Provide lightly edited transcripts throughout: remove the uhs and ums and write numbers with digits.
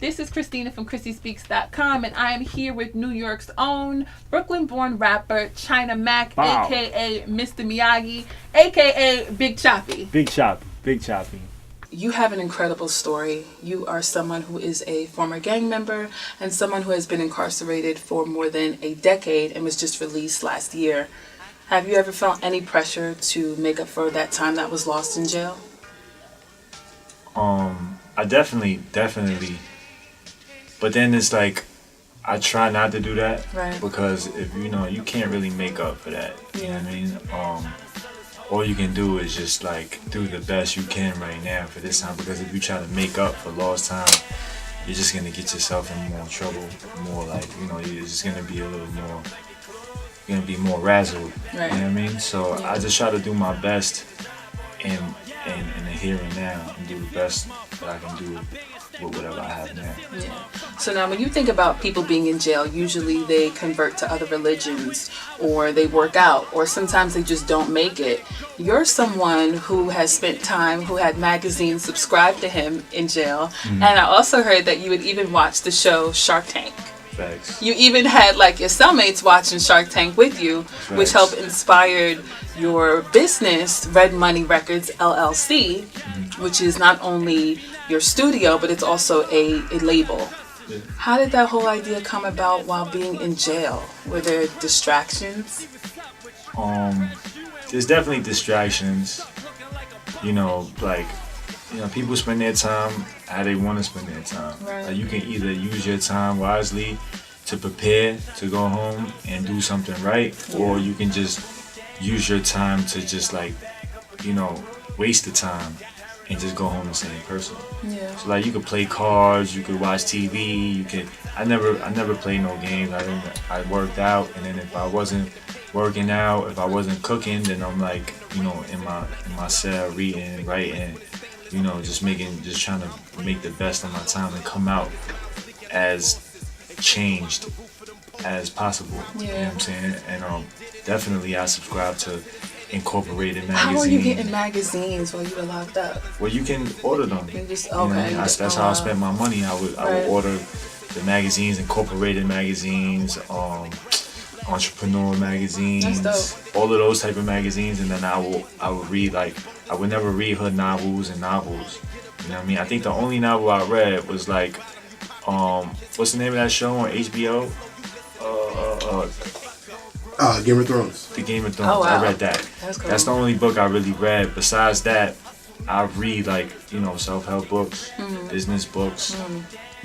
This is Christina from ChrissySpeaks.com, and I am here with New York's own Brooklyn-born rapper China Mac, Wow. aka Mr. Miyagi, aka Big Choppy. Big Choppy. Big Choppy. You have an incredible story. You are someone who is a former gang member and someone who has been incarcerated for more than a decade and was just released last year. Have you ever felt any pressure to make up for that time that was lost in jail? I definitely. But then it's like, I try not to do that. Right. Because if you can't really make up for that. You know what I mean? All you can do is just like do the best you can right now for this time. Because if you try to make up for lost time, you're just gonna get yourself in more trouble. More like, you're just gonna be a little more. You're gonna be more razzled. Right. You know what I mean? So I just try to do my best in the here and now and do the best that I can do with whatever I have now. Yeah. So now when you think about people being in jail, usually they convert to other religions or they work out or sometimes they just don't make it. You're someone who has spent time, who had magazines subscribed to him in jail. Mm-hmm. And I also heard that you would even watch the show Shark Tank. Facts. You even had like your cellmates watching Shark Tank with you, Facts. Which helped inspired your business, Red Money Records LLC, which is not only your studio, but it's also a label. Yeah. How did that whole idea come about while being in jail? Were there distractions? There's definitely distractions. People spend their time how they want to spend their time. Right. Like, you can either use your time wisely to prepare to go home and do something right, or you can just use your time to just waste the time and just go home the same person. Yeah. So like you could play cards, you could watch TV, I never played no games. I worked out, and then if I wasn't working out, if I wasn't cooking, then I'm like, in my cell reading, writing, just trying to make the best of my time and come out as changed as possible. Yeah. You know what I'm saying? And definitely I subscribe to Incorporated magazine. How are you getting magazines while you were locked up? Well, you can order them. You just, You know what I mean? That's how I spent my money. I would order the magazines, Incorporated magazines, Entrepreneur magazines, That's all of those type of magazines, and then I would read, like, I would never read hood novels and novels. You know what I mean? I think the only novel I read was like, what's the name of that show on HBO? Game of Thrones. The Game of Thrones. Oh, wow. I read that. That's cool. That's the only book I really read. Besides that, I read self-help books, business books,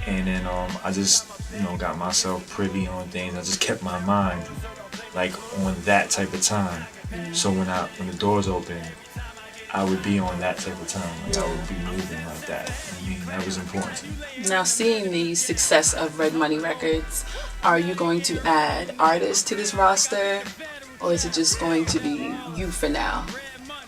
and then I just got myself privy on things. I just kept my mind on that type of time. So when the doors open, I would be on that type of time. I would be moving like that. I mean, that was important to me. Now, seeing the success of Red Money Records, are you going to add artists to this roster, or is it just going to be you for now?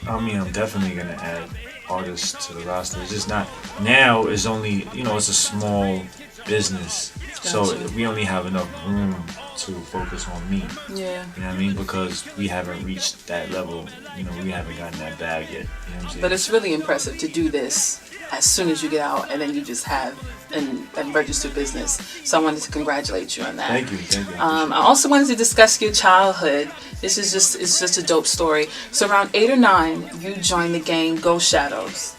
I mean, I'm definitely gonna add artists to the roster. It's just not now. It's only it's a small business, so Gotcha. we only have enough room to focus on me. Yeah. You know what I mean? Because we haven't reached that level. We haven't gotten that bag yet. You know what I'm saying? But it's really impressive to do this as soon as you get out, and then you just have a registered business. So I wanted to congratulate you on that. Thank you. I also wanted to discuss your childhood. It's just a dope story. So around 8 or 9, you joined the gang Ghost Shadows.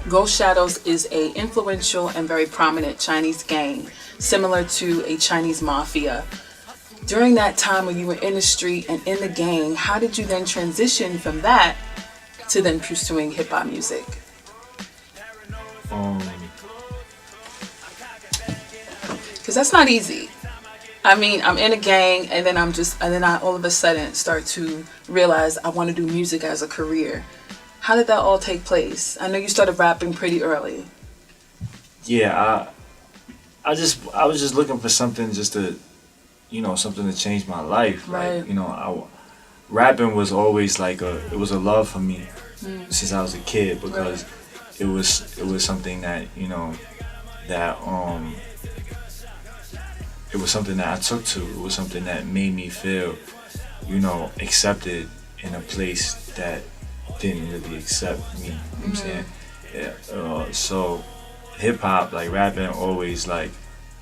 Ghost Shadows is a influential and very prominent Chinese gang, similar to a Chinese mafia. During that time when you were in the street and in the gang, how did you then transition from that to then pursuing hip hop music? Because that's not easy. I mean, I'm in a gang, and then I all of a sudden start to realize I want to do music as a career. How did that all take place? I know you started rapping pretty early. Yeah, I was just looking for something just to, something to change my life. Right. Rapping was always it was a love for me since I was a kid, because it was something that it was something that I took to. It was something that made me feel, accepted in a place that didn't really accept me. You know what I'm saying? Yeah. So hip hop, like rapping, always like,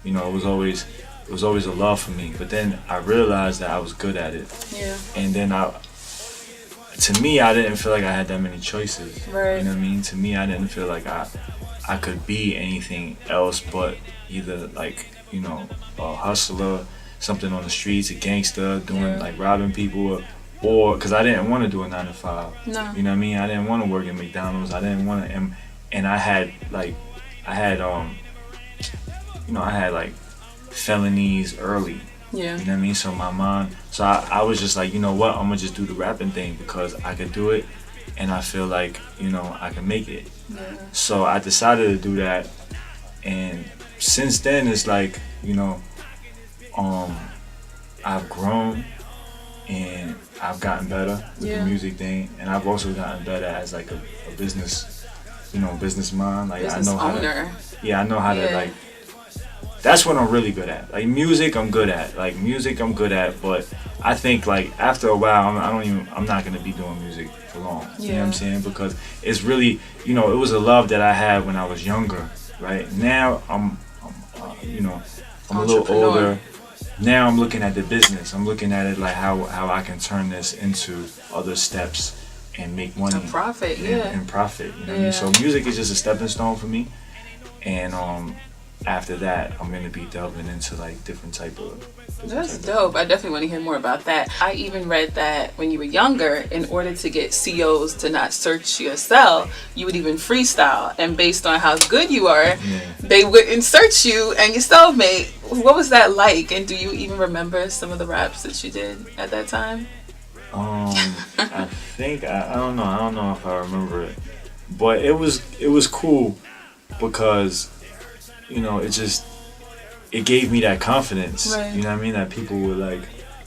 you know, it was always a love for me. But then I realized that I was good at it, Yeah. and then to me, I didn't feel like I had that many choices. Right. You know what I mean? To me, I didn't feel like I could be anything else but either like, you know, a hustler, something on the streets, a gangster, doing like robbing people, or because I didn't want to do a 9 to 5. No. You know what I mean? I didn't want to work at McDonald's. I didn't want to, and I had like felonies early. Yeah. You know what I mean? So my mom, I was just like, you know what? I'm gonna just do the rapping thing because I could do it, and I feel like, you know, I can make it. Yeah. So I decided to do that, and since then it's like, you know, I've grown and I've gotten better with the music thing, and I've also gotten better as like a business, you know, businessman. Like Business I know how owner. I know how to like. That's what I'm really good at. Like music, I'm good at. But I think like after a while, I'm not gonna be doing music for long. You know what I'm saying? Because it's really, you know, it was a love that I had when I was younger. Right now, I'm a little older. Now I'm looking at the business. I'm looking at it like how I can turn this into other steps and make money. And profit, and profit. You know what I mean? So music is just a stepping stone for me. And after that, I'm gonna be delving into like different type of. That's dope. I definitely want to hear more about that. I even read that when you were younger, in order to get COs to not search your cell, you would even freestyle, and based on how good you are, they wouldn't search you and your cellmate. What was that like? And do you even remember some of the raps that you did at that time? I think I don't know if I remember it, but it was cool because, you know, it gave me that confidence. Right. You know what I mean? That people were like,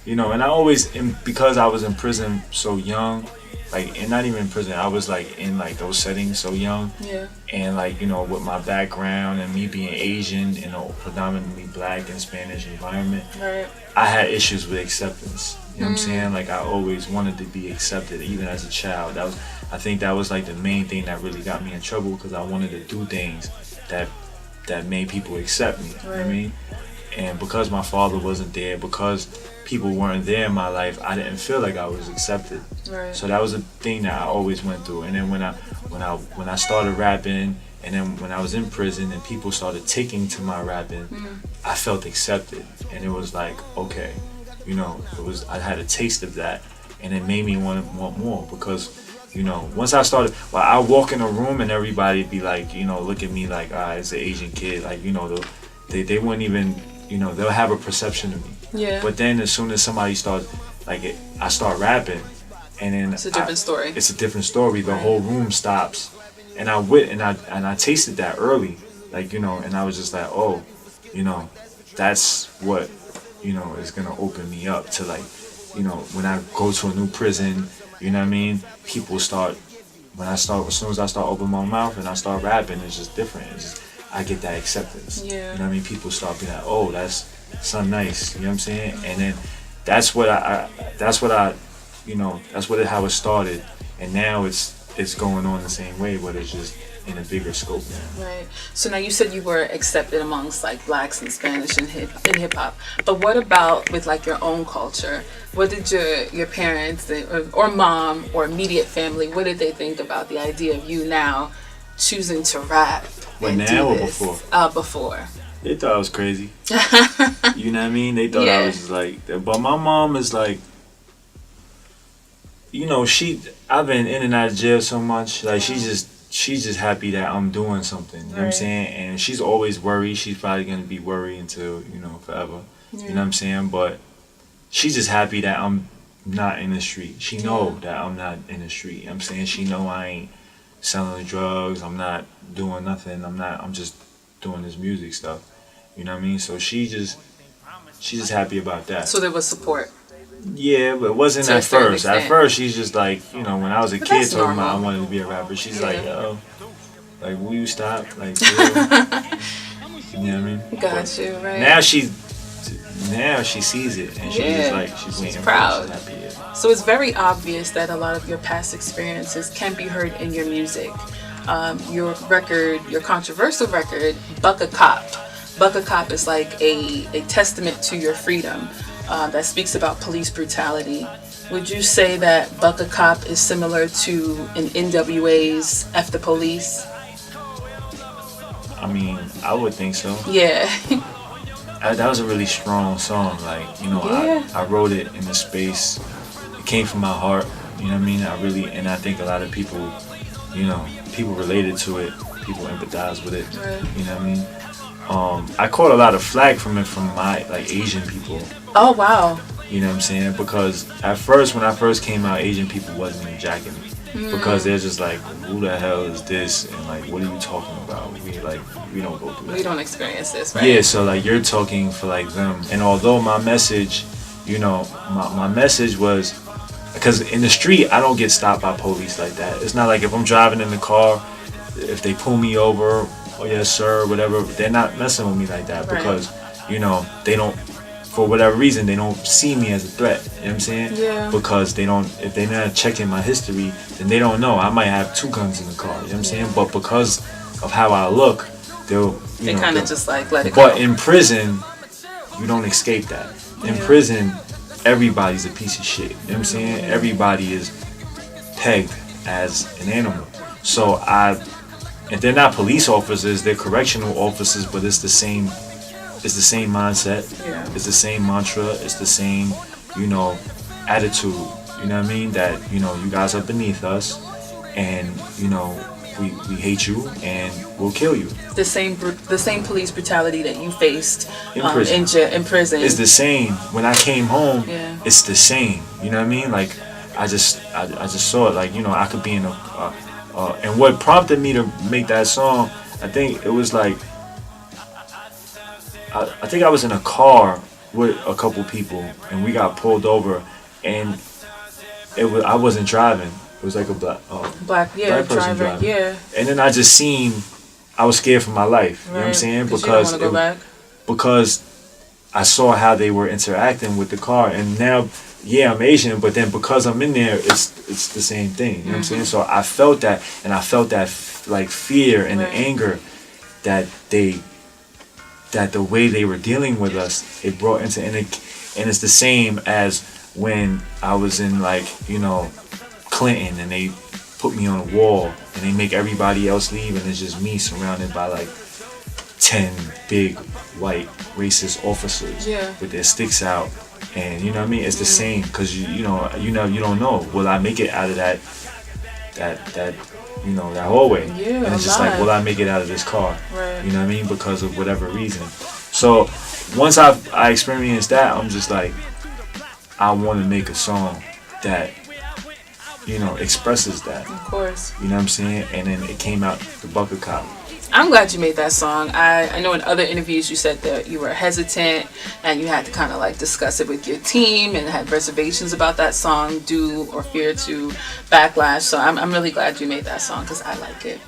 you know, and because I was in prison so young, like, and not even in prison, I was like in like those settings so young. Yeah. And like, you know, with my background and me being Asian in a predominantly Black and Spanish environment, Right. I had issues with acceptance. You know what I'm saying? Like I always wanted to be accepted, even as a child. I think that was like the main thing that really got me in trouble, because I wanted to do things that made people accept me. You know what I mean? And because my father wasn't there, because people weren't there in my life, I didn't feel like I was accepted. Right. So that was a thing that I always went through. And then when I started rapping, and then when I was in prison and people started taking to my rapping, I felt accepted. And it was like, okay, you know, I had a taste of that, and it made me want more, because, you know, once I started, well, I walk in a room and everybody be like, you know, look at me like, it's an Asian kid, like, you know, they wouldn't even, you know, they'll have a perception of me. Yeah. But then as soon as somebody starts, like, I start rapping, and then It's a different story. It's a different story. The whole room stops, and I tasted that early, like, you know, and I was just like, oh, you know, that's what, you know, is gonna open me up to, like, you know, when I go to a new prison, you know what I mean? People start, as soon as I start opening my mouth and I start rapping, it's just different. I get that acceptance. Yeah. You know what I mean? People start being like, oh, that's something nice. You know what I'm saying? And then that's how it started. And now it's going on the same way, but it's just in a bigger scope now. Right. So now you said you were accepted amongst like Blacks and Spanish and hip hop. But what about with like your own culture? What did your parents or mom or immediate family, what did they think about the idea of you now choosing to rap? But and now do or this? before? Before. They thought I was crazy. You know what I mean? They thought I was just like, but my mom is like, you know, I've been in and out of jail so much. Like, she's just happy that I'm doing something. You know what I'm saying? And she's always worried. She's probably gonna be worried until, you know, forever. Yeah. You know what I'm saying? But she's just happy that I'm not in the street. She know that I'm not in the street. You know what I'm saying? She know I ain't selling drugs. I'm not doing nothing. I'm just doing this music stuff. You know what I mean? So she's just happy about that. So there was support. Yeah, but it wasn't at first. At first, she's just like, you know, when I was a kid talking about I wanted to be a rapper, she's like, yo, like, will you stop? Like, you know what I mean? Got you, right. Now she sees it, and she's just like, she's proud. She's happy. So it's very obvious that a lot of your past experiences can be heard in your music. your record, your controversial record, Buck a Cop. Buck a Cop is like a testament to your freedom that speaks about police brutality. Would you say that Buck a Cop is similar to an NWA's F the Police? I mean, I would think so. Yeah. That was a really strong song. Like, you know, Yeah. I wrote it in a space. It came from my heart. You know what I mean? And I think a lot of people, you know, people related to it. People empathize with it. Right. You know what I mean? I caught a lot of flack from it from my, like, Asian people. Oh, wow. You know what I'm saying? Because at first, when I first came out, Asian people wasn't even jacking me. Because they're just like, who the hell is this? And like, what are you talking about? We don't go through that. We don't experience this, right? Yeah, so like you're talking for like them. And although my message, you know, my message was, because in the street, I don't get stopped by police like that. It's not like if I'm driving in the car, if they pull me over, oh yes sir, whatever, they're not messing with me like that. Right. Because, you know, they don't, for whatever reason, they don't see me as a threat. You know what I'm saying? Yeah. Because they don't, if they're not checking my history, then they don't know. I might have 2 guns in the car. You know what I'm saying? But because of how I look, They kind of just like let it go. But in prison, you don't escape that. In prison, everybody's a piece of shit. You know what I'm saying? Everybody is pegged as an animal. So if they're not police officers, they're correctional officers, but it's the same mindset. Yeah. It's the same mantra. It's the same, you know, attitude. You know what I mean? That, you know, you guys are beneath us, and you know, we hate you, and we'll kill you. The same police brutality that you faced In prison. in prison. It's the same. When I came home, Yeah. it's the same. You know what I mean? Like, I just saw it. Like, you know, I could be in and what prompted me to make that song, I think it was like, I think I was in a car with a couple people, and we got pulled over, and I wasn't driving. It was like a black person driver, driving. yeah. And then I just seen, I was scared for my life. You know what I'm saying? Because you don't want to go back. Because I saw how they were interacting with the car, and now, yeah, I'm Asian, but then because I'm in there, it's the same thing. You know what I'm saying? So I felt that, and I felt that like fear and the anger that the way they were dealing with us, it brought into, and it's the same as when I was in, like, you know, Clinton, and they put me on a wall, and they make everybody else leave, and it's just me surrounded by like 10 big white racist officers with their sticks out, and you know what I mean? It's the same, because you don't know, will I make it out of that you know, that hallway? Yeah, and it's just like, will I make it out of this car? Right. You know what I mean? Because of whatever reason. So once I experienced that, I'm just like, I want to make a song that, you know, expresses that. Of course. You know what I'm saying? And then it came out, the Buck a Cop. I'm glad you made that song. I know in other interviews you said that you were hesitant and you had to kind of like discuss it with your team and had reservations about that song due or fear to backlash. So I'm really glad you made that song because I like it.